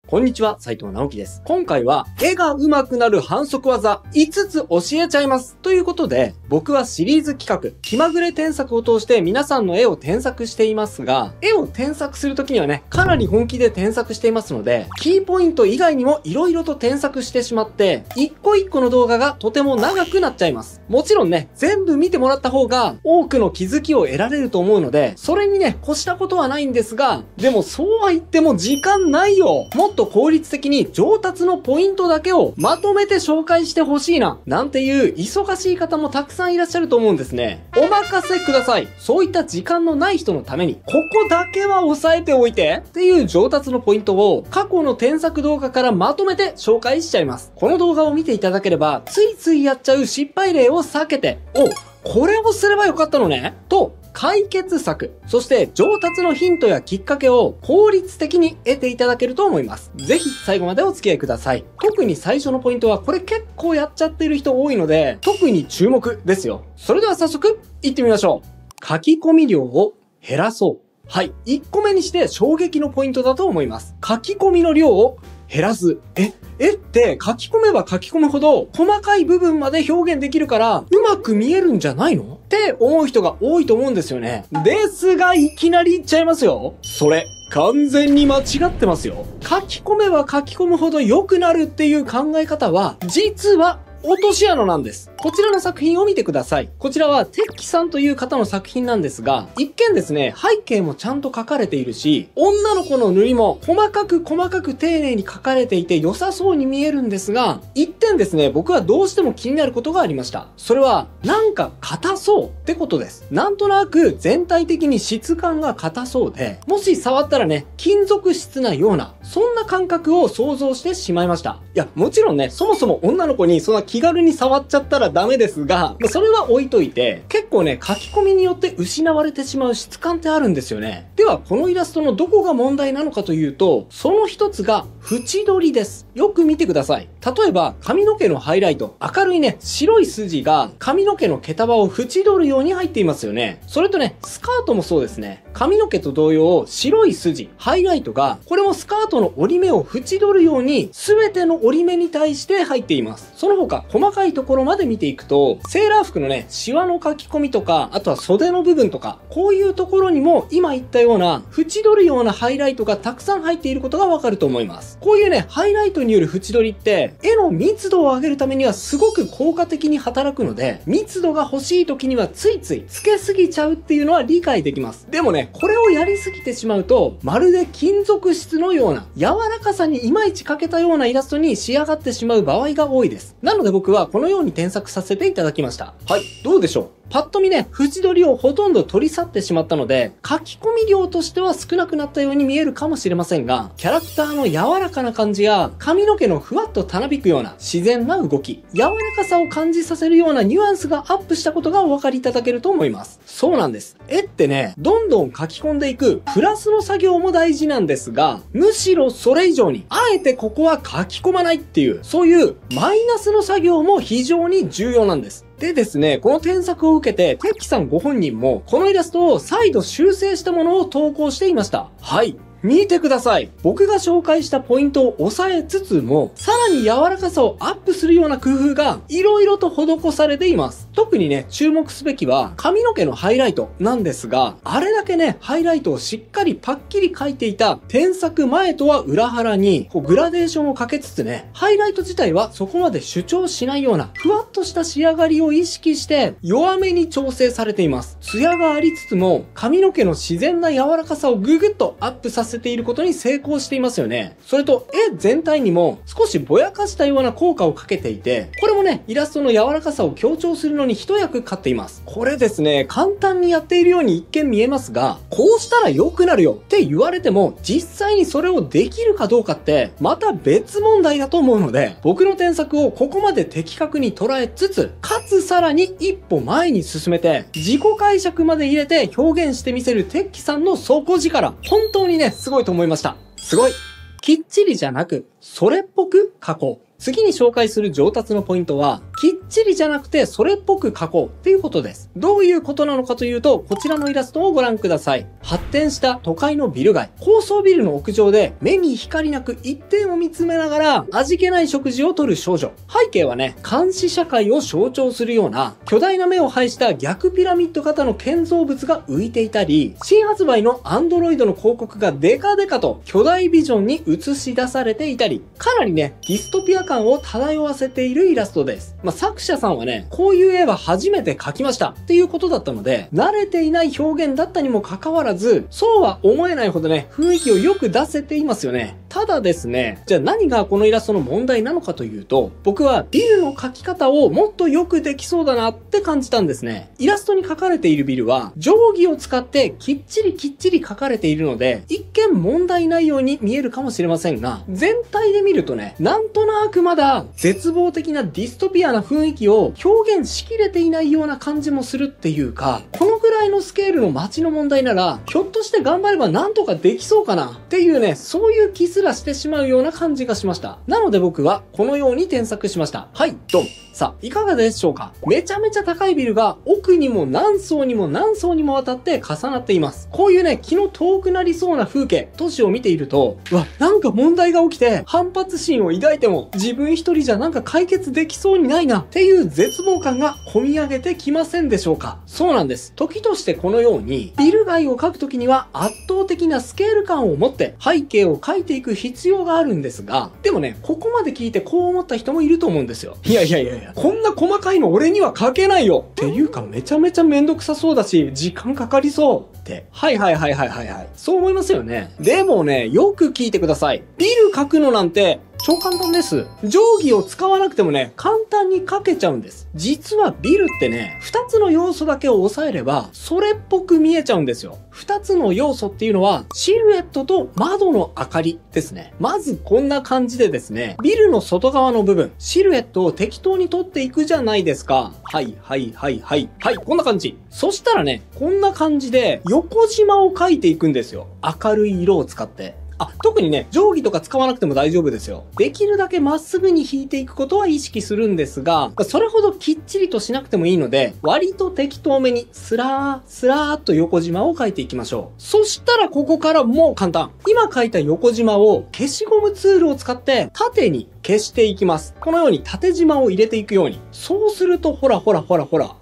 こんにちは、斉藤直樹です。今回は、絵が上手くなる反則技5つ教えちゃいます。ということで、僕はシリーズ企画、気まぐれ添削を通して皆さんの絵を添削していますが、絵を添削するときにはね、かなり本気で添削していますので、キーポイント以外にも色々と添削してしまって、一個一個の動画がとても長くなっちゃいます。もちろんね、全部見てもらった方が、多くの気づきを得られると思うので、それにね、越したことはないんですが、でもそうは言っても時間ないよ。もっと効率的に上達のポイントだけをまとめて紹介してほしいな、なんていう忙しい方もたくさんいらっしゃると思うんですね。お任せください。そういった時間のない人のために、ここだけは押さえておいてっていう上達のポイントを過去の添削動画からまとめて紹介しちゃいます。この動画を見ていただければ、ついついやっちゃう失敗例を避けて、これをすればよかったのねと、解決策、そして上達のヒントやきっかけを効率的に得ていただけると思います。ぜひ最後までお付き合いください。特に最初のポイントはこれ結構やっちゃってる人多いので、特に注目ですよ。それでは早速行ってみましょう。書き込み量を減らそう。はい。1個目にして衝撃のポイントだと思います。書き込みの量を減らす。絵って書き込めば書き込むほど細かい部分まで表現できるからうまく見えるんじゃないのって思う人が多いと思うんですよね。ですがいきなり言っちゃいますよ。それ完全に間違ってますよ。書き込めば書き込むほど良くなるっていう考え方は実は落とし穴なんです。こちらの作品を見てください。こちらはテッキさんという方の作品なんですが、一見ですね、背景もちゃんと描かれているし、女の子の塗りも細かく丁寧に描かれていて良さそうに見えるんですが、一点ですね、僕はどうしても気になることがありました。それは、なんか硬そうってことです。なんとなく全体的に質感が硬そうで、もし触ったらね、金属質なような、そんな感覚を想像してしまいました。いや、もちろんね、そもそも女の子にそんな気軽に触っちゃったらダメですが、それは置いといて、結構ね、書き込みによって失われてしまう質感ってあるんですよね。では、このイラストのどこが問題なのかというと、その一つが、縁取りです。よく見てください。例えば、髪の毛のハイライト、明るいね、白い筋が髪の毛の毛束を縁取るように入っていますよね。それとね、スカートもそうですね。髪の毛と同様、白い筋、ハイライトが、これもスカートの折り目を縁取るように、すべての折り目に対して入っています。その他、細かいところまで見ていくと、セーラー服のね、シワの書き込みとか、あとは袖の部分とか、こういうところにも、今言ったような、縁取るようなハイライトがたくさん入っていることがわかると思います。こういうね、ハイライトによる縁取りって、絵の密度を上げるためにはすごく効果的に働くので、密度が欲しい時にはついついつけすぎちゃうっていうのは理解できます。でもね、これをやりすぎてしまうと、まるで金属質のような、柔らかさにいまいち欠けたようなイラストに仕上がってしまう場合が多いです。なので僕はこのように添削させていただきました。はい、どうでしょう？パッと見ね、縁取りをほとんど取り去ってしまったので、書き込み量としては少なくなったように見えるかもしれませんが、キャラクターの柔らかな感じや、髪の毛のふわっとたなびくような自然な動き、柔らかさを感じさせるようなニュアンスがアップしたことがお分かりいただけると思います。そうなんです。絵ってね、どんどん書き込んでいくプラスの作業も大事なんですが、むしろそれ以上に、あえてここは書き込まないっていう、そういうマイナスの作業も非常に重要なんです。でですね、この添削を受けて、テッキさんご本人も、このイラストを再度修正したものを投稿していました。はい。見てください。僕が紹介したポイントを抑えつつも、さらに柔らかさをアップするような工夫が色々と施されています。特にね、注目すべきは髪の毛のハイライトなんですが、あれだけね、ハイライトをしっかりパッキリ描いていた添削前とは裏腹に、グラデーションをかけつつね、ハイライト自体はそこまで主張しないような、ふわっとした仕上がりを意識して弱めに調整されています。ツヤがありつつも、髪の毛の自然な柔らかさをぐぐっとアップさせていることに成功していますよね。それと絵全体にも少しぼやかしたような効果をかけていて、これもね、イラストの柔らかさを強調するのに一役買っています。これですね、簡単にやっているように一見見えますが、こうしたら良くなるよって言われても、実際にそれをできるかどうかってまた別問題だと思うので、僕の添削をここまで的確に捉えつつ、かつさらに一歩前に進めて、自己解釈まで入れて表現してみせるテッキさんの底力、本当にね、すごいと思いました。すごい。きっちりじゃなく、それっぽく書こう。次に紹介する上達のポイントは、きっちりじゃなくてそれっぽく描こうっていうことです。どういうことなのかというと、こちらのイラストをご覧ください。発展した都会のビル街、高層ビルの屋上で目に光なく一点を見つめながら味気ない食事をとる少女。背景はね、監視社会を象徴するような巨大な目を配した逆ピラミッド型の建造物が浮いていたり、新発売のアンドロイドの広告がデカデカと巨大ビジョンに映し出されていたり、かなりね、ディストピア感を漂わせているイラストです。作者さんはね、こういう絵は初めて描きましたっていうことだったので、慣れていない表現だったにもかかわらず、そうは思えないほどね、雰囲気をよく出せていますよね。ただですね、じゃあ何がこのイラストの問題なのかというと、僕はビルの描き方をもっとよくできそうだなって感じたんですね。イラストに描かれているビルは、定規を使ってきっちり描かれているので、一見問題ないように見えるかもしれませんが、全体で見るとね、なんとなくまだ絶望的なディストピアな雰囲気を表現しきれていないような感じもするっていうか、このぐらいのスケールの街の問題なら、ひょっとして頑張ればなんとかできそうかなっていうね、そういう気すらしてしまうような感じがしました。なので僕はこのように添削しました。はい、ドン。さあ、いかがでしょうか？めちゃめちゃ高いビルが奥にも何層にも何層にもわたって重なっています。こういうね、気の遠くなりそうな風景、都市を見ていると、うわ、なんか問題が起きて反発心を抱いても自分一人じゃなんか解決できそうにないなっていう絶望感が込み上げてきませんでしょうか？そうなんです。時としてこのように、ビル街を描くときには圧倒的なスケール感を持って背景を描いていく必要があるんですが、でもね、ここまで聞いてこう思った人もいると思うんですよ。いや、こんな細かいの俺には描けないよっていうか、めちゃめちゃめんどくさそうだし、時間かかりそうって。はい。そう思いますよね。でもね、よく聞いてください。ビル描くのなんて、超簡単です。定規を使わなくてもね、簡単に描けちゃうんです。実はビルってね、2つの要素だけを抑えれば、それっぽく見えちゃうんですよ。2つの要素っていうのは、シルエットと窓の明かりですね。まずこんな感じでですね、ビルの外側の部分、シルエットを適当に取っていくじゃないですか。はい、こんな感じ。そしたらね、こんな感じで、横縞を描いていくんですよ。明るい色を使って。特にね、定規とか使わなくても大丈夫ですよ。できるだけまっすぐに引いていくことは意識するんですが、それほどきっちりとしなくてもいいので、割と適当めにスラーっと横縞を描いていきましょう。そしたらここからもう簡単。今描いた横縞を消しゴムツールを使って縦に消していきます。このように縦縞を入れていくように。そうするとほら。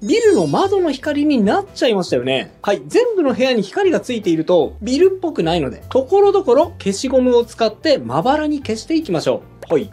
ビルの窓の光になっちゃいましたよね。はい。全部の部屋に光がついているとビルっぽくないので、ところどころ消しゴムを使ってまばらに消していきましょう。はい。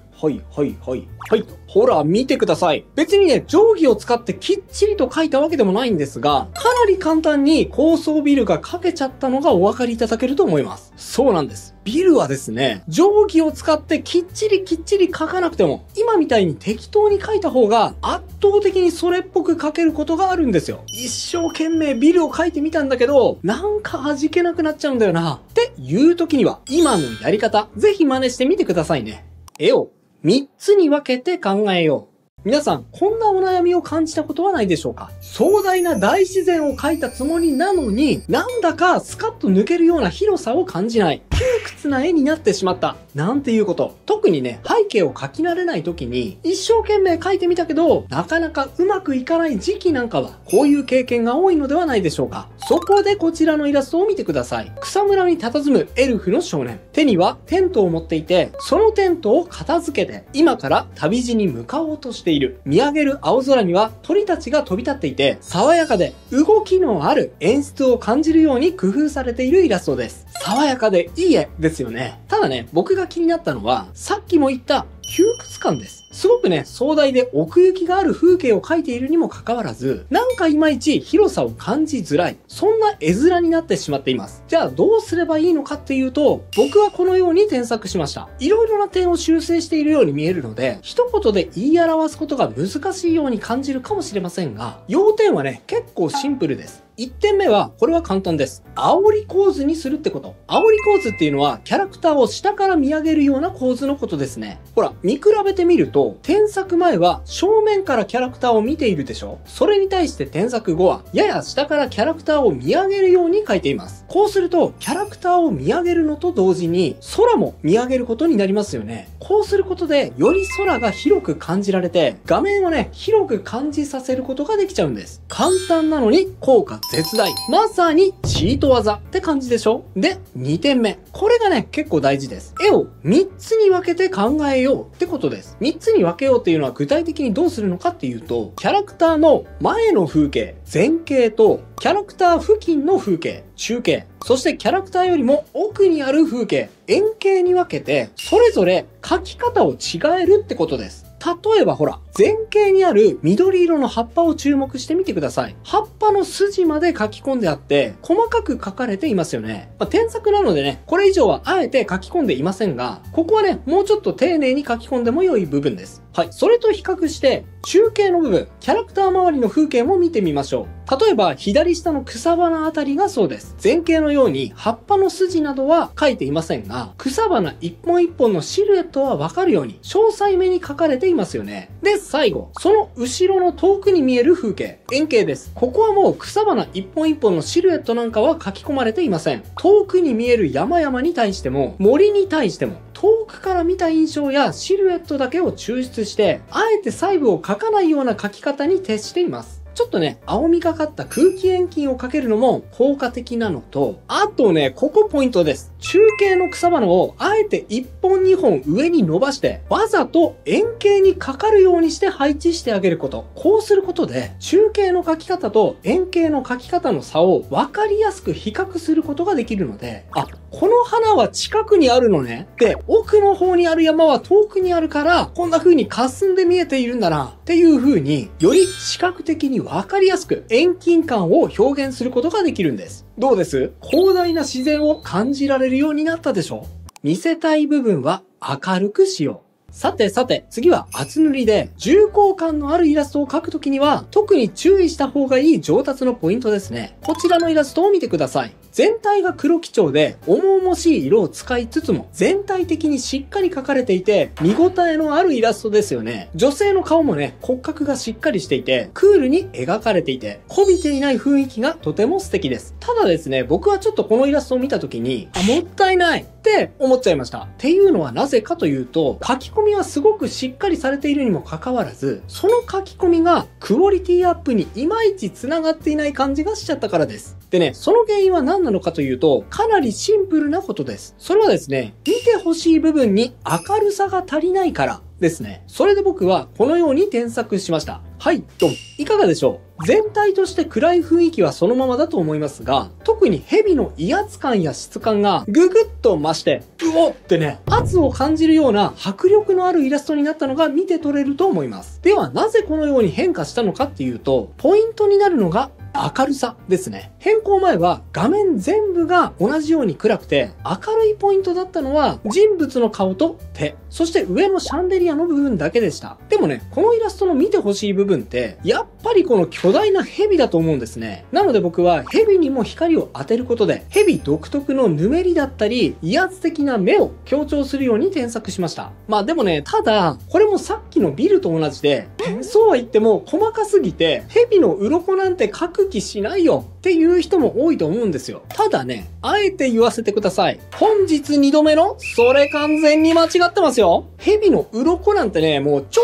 ほら、見てください。別にね、定規を使ってきっちりと描いたわけでもないんですが、かなり簡単に高層ビルが描けちゃったのがお分かりいただけると思います。そうなんです。ビルはですね、定規を使ってきっちり描かなくても、今みたいに適当に描いた方が圧倒的にそれっぽく描けることがあるんですよ。一生懸命ビルを描いてみたんだけど、なんか味気なくなっちゃうんだよな。っていう時には、今のやり方、ぜひ真似してみてくださいね。絵を3つに分けて考えよう。皆さん、こんなお悩みを感じたことはないでしょうか？壮大な大自然を描いたつもりなのに、なんだかスカッと抜けるような広さを感じない。窮屈な絵になってしまった。なんていうこと。特にね、背景を描き慣れない時に、一生懸命描いてみたけど、なかなかうまくいかない時期なんかは、こういう経験が多いのではないでしょうか？そこでこちらのイラストを見てください。草むらに佇むエルフの少年。手にはテントを持っていて、そのテントを片付けて、今から旅路に向かおうとしている。見上げる青空には鳥たちが飛び立っていて、爽やかで動きのある演出を感じるように工夫されているイラストです。爽やかでいい絵ですよね。ただね、僕が気になったのは、さっきも言った窮屈感です。すごくね、壮大で奥行きがある風景を描いているにもかかわらず、なんかいまいち広さを感じづらい。そんな絵面になってしまっています。じゃあどうすればいいのかっていうと、僕はこのように添削しました。いろいろな点を修正しているように見えるので、一言で言い表すことが難しいように感じるかもしれませんが、要点はね、結構シンプルです。1点目は、これは簡単です。煽り構図にするってこと。煽り構図っていうのは、キャラクターを下から見上げるような構図のことですね。ほら、見比べてみると、と、添削前は正面からキャラクターを見ているでしょ？それに対して添削後は、やや下からキャラクターを見上げるように書いています。こうすると、キャラクターを見上げるのと同時に、空も見上げることになりますよね。こうすることで、より空が広く感じられて、画面をね、広く感じさせることができちゃうんです。簡単なのに効果絶大。まさにチート技って感じでしょ？で、2点目。これがね、結構大事です。絵を3つに分けて考えようってことです。3つに分けようっていうのは具体的にどうするのかっていうと、キャラクターの前の風景、前景と、キャラクター付近の風景、中景、そしてキャラクターよりも奥にある風景、円形に分けて、それぞれ描き方を違えるってことです。例えばほら、前景にある緑色の葉っぱを注目してみてください。葉っぱの筋まで書き込んであって、細かく書かれていますよね。添削なのでね、これ以上はあえて書き込んでいませんが、ここはね、もうちょっと丁寧に書き込んでも良い部分です。はい。それと比較して、中景の部分、キャラクター周りの風景も見てみましょう。例えば、左下の草花あたりがそうです。前景のように葉っぱの筋などは書いていませんが、草花一本一本のシルエットはわかるように、詳細めに書かれていますよね。で、最後、その後ろの遠くに見える風景、円形です。ここはもう草花一本一本のシルエットなんかは書き込まれていません。遠くに見える山々に対しても、森に対しても、遠くから見た印象やシルエットだけを抽出して、あえて細部を描かないような描き方に徹しています。ちょっとね、青みがかった空気遠近をかけるのも効果的なのと、あとね、ここポイントです。中景の草花をあえて1本2本上に伸ばして、わざと円形にかかるようにして配置してあげること。こうすることで、中景の描き方と円形の描き方の差を分かりやすく比較することができるので、あ、この花は近くにあるのね。で、奥の方にある山は遠くにあるから、こんな風に霞んで見えているんだな。っていう風に、より視覚的にわかりやすく遠近感を表現することができるんです。どうです？広大な自然を感じられるようになったでしょ？見せたい部分は明るくしよう。さて、次は厚塗りで重厚感のあるイラストを描くときには特に注意した方がいい上達のポイントですね。こちらのイラストを見てください。全体が黒基調で重々しい色を使いつつも全体的にしっかり描かれていて見応えのあるイラストですよね。女性の顔もね、骨格がしっかりしていてクールに描かれていて媚びていない雰囲気がとても素敵です。ただですね、僕はちょっとこのイラストを見た時にもったいないって思っちゃいました。っていうのはなぜかというと、書き込みはすごくしっかりされているにもかかわらず、その書き込みがクオリティアップにいまいち繋がっていない感じがしちゃったからです。でね、その原因は何なのかというと、かなりシンプルなことです。それはですね、見てほしい部分に明るさが足りないからですね。それで僕はこのように添削しました。はい、ドン。いかがでしょう？全体として暗い雰囲気はそのままだと思いますが、特に蛇の威圧感や質感がぐぐっと増して、うおってね、圧を感じるような迫力のあるイラストになったのが見て取れると思います。ではなぜこのように変化したのかっていうと、ポイントになるのが明るさですね。変更前は画面全部が同じように暗くて明るいポイントだったのは人物の顔と手、そして上のシャンデリアの部分だけでした。でもね、このイラストの見てほしい部分ってやっぱりこの巨大な蛇だと思うんですね。なので僕は蛇にも光を当てることで蛇独特のぬめりだったり威圧的な目を強調するように添削しました。まあでもね、ただこれもさっきのビルと同じで、そうは言っても細かすぎて蛇の鱗なんて描く気しないよっていう人も多いと思うんですよ。ただね、あえて言わせてください。本日2度目のそれ完全に間違ってますよ。蛇の鱗なんてね、もう超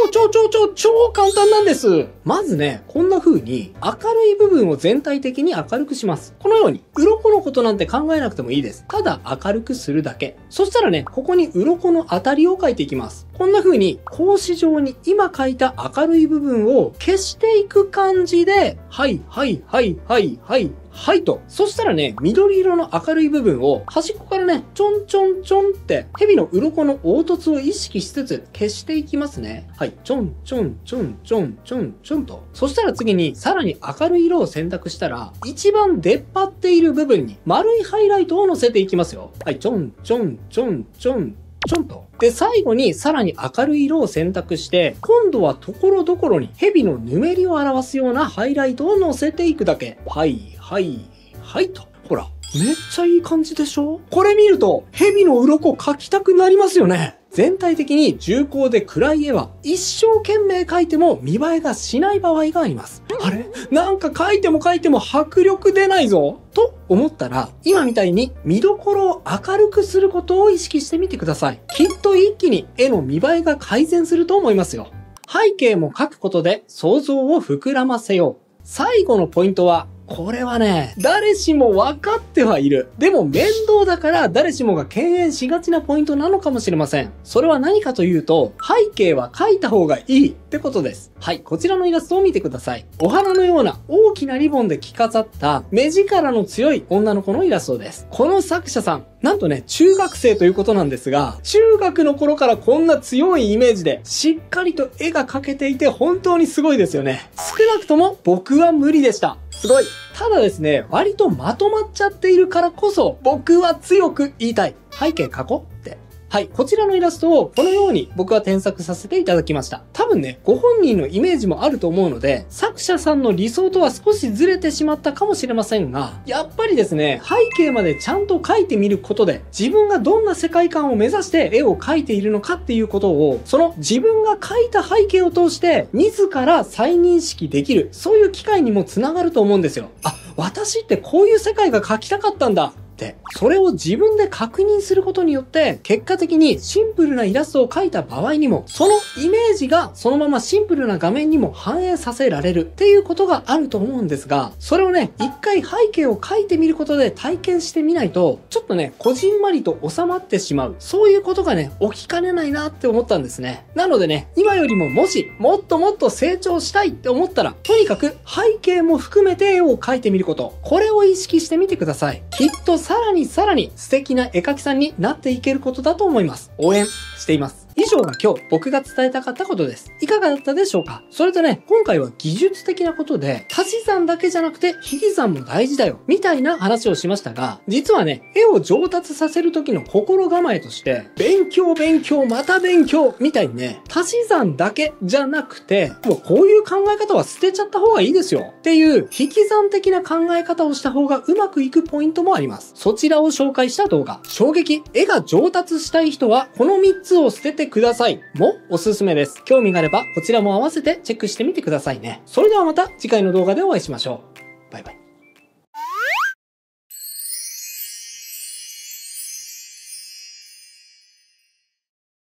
簡単なんです。まずね、こんな風に明るい部分を全体的に明るくします。このように鱗のことなんて考えなくてもいいです。ただ明るくするだけ。そしたらね、ここに鱗の当たりを描いていきます。こんな風に格子状に今描いた明るい部分を消していく感じで、はいと。そしたらね、緑色の明るい部分を端っこからね、ちょんって蛇の鱗の凹凸を意識しつつ消していきますね。はい、ちょんと。そしたら次にさらに明るい色を選択したら、一番出っ張っている部分に丸いハイライトを乗せていきますよ。はい、ちょんと。で、最後にさらに明るい色を選択して、今度は所々に蛇のぬめりを表すようなハイライトを乗せていくだけ。はいと。ほら、めっちゃいい感じでしょ？これ見ると、蛇の鱗描きたくなりますよね。全体的に重厚で暗い絵は一生懸命描いても見栄えがしない場合があります。あれ？なんか描いても描いても迫力出ないぞと思ったら、今みたいに見どころを明るくすることを意識してみてください。きっと一気に絵の見栄えが改善すると思いますよ。背景も描くことで想像を膨らませよう。最後のポイントは、これはね、誰しも分かってはいる。でも面倒だから誰しもが敬遠しがちなポイントなのかもしれません。それは何かというと、背景は描いた方がいいってことです。はい、こちらのイラストを見てください。お花のような大きなリボンで着飾った目力の強い女の子のイラストです。この作者さん、なんとね、中学生ということなんですが、中学の頃からこんな強いイメージでしっかりと絵が描けていて本当にすごいですよね。少なくとも僕は無理でした。すごい。ただですね、割とまとまっちゃっているからこそ、僕は強く言いたい。背景描こうって。はい、こちらのイラストをこのように僕は添削させていただきました。多分ね、ご本人のイメージもあると思うので、作者さんの理想とは少しずれてしまったかもしれませんが、やっぱりですね、背景までちゃんと描いてみることで、自分がどんな世界観を目指して絵を描いているのかっていうことを、その自分が描いた背景を通して、自ら再認識できる、そういう機会にもつながると思うんですよ。あ、私ってこういう世界が描きたかったんだ。それを自分で確認することによって、結果的にシンプルなイラストを描いた場合にも、そのイメージがそのままシンプルな画面にも反映させられるっていうことがあると思うんですが、それをね、一回背景を描いてみることで体験してみないと、ちょっとね、こじんまりと収まってしまう。そういうことがね、起きかねないなって思ったんですね。なのでね、今よりももし、もっともっと成長したいって思ったら、とにかく背景も含めて絵を描いてみること。これを意識してみてください。きっとさらに素敵な絵描きさんになっていけることだと思います。応援しています。以上が今日僕が伝えたかったことです。いかがだったでしょうか？それとね、今回は技術的なことで、足し算だけじゃなくて引き算も大事だよ、みたいな話をしましたが、実はね、絵を上達させる時の心構えとして、勉強、また勉強、みたいにね、足し算だけじゃなくて、もうこういう考え方は捨てちゃった方がいいですよ。っていう、引き算的な考え方をした方がうまくいくポイントもあります。そちらを紹介した動画、衝撃、絵が上達したい人は、この3つを捨ててくださいもおすすめです。興味があればこちらも合わせてチェックしてみてくださいね。それではまた次回の動画でお会いしましょう。バイバイ。